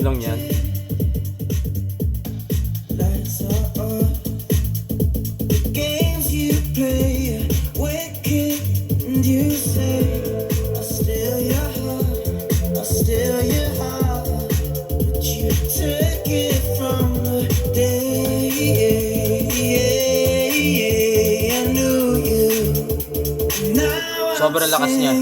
lang yan. Sobrang lakas niya.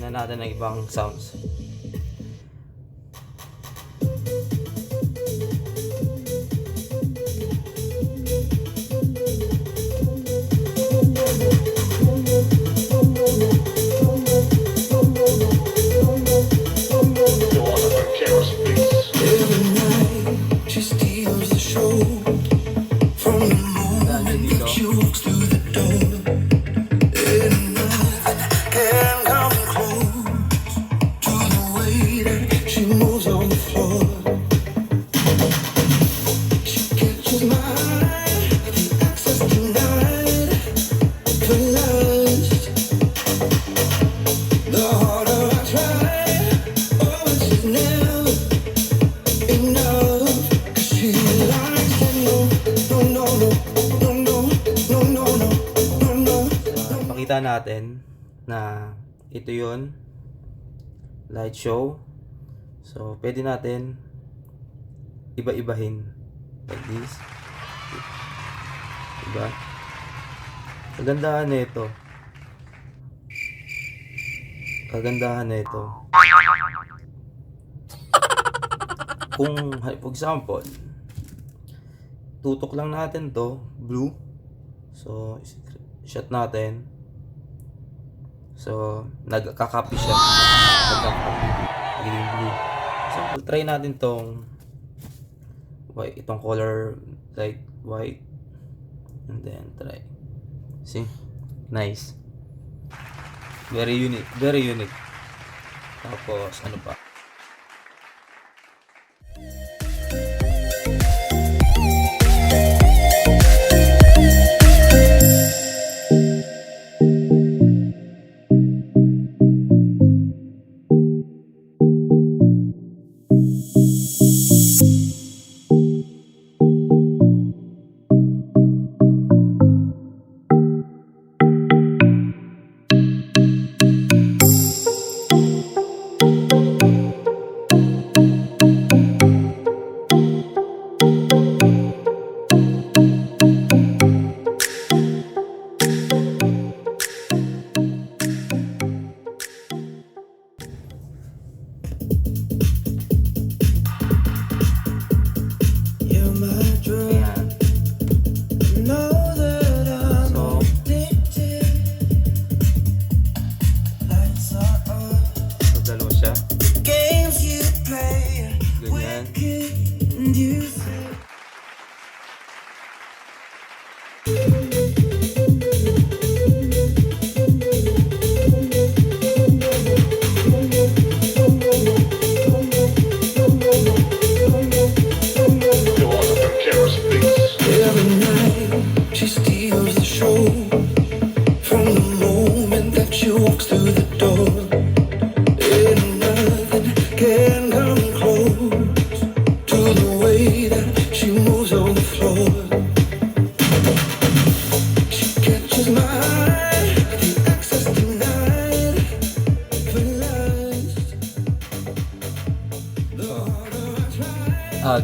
Natin ang ibang sounds. Pakita natin na ito yun, light show. So pwede natin iba-ibahin like this, diba? Kagandahan na ito, kung for example tutok lang natin to blue, so shot natin. So, nagkakapi siya. Nagkakapi. Nagiging blue. So, try natin tong white, itong color like white. And then try. See? Nice. Very unique. Very unique. Tapos, ano pa?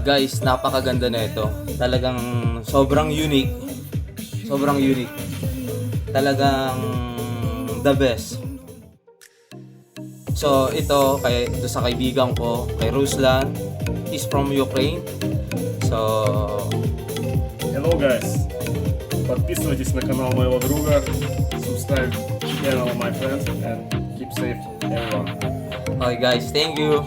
Guys, napakaganda na ito. Talagang sobrang unique. Sobrang unique. Talagang the best. So ito sa kaibigan ko, kay Ruslan. He's from Ukraine. So hello guys. Подписывайтесь на канал моего друга. Subscribe channel my friends and keep safe everyone. Okay guys, thank you.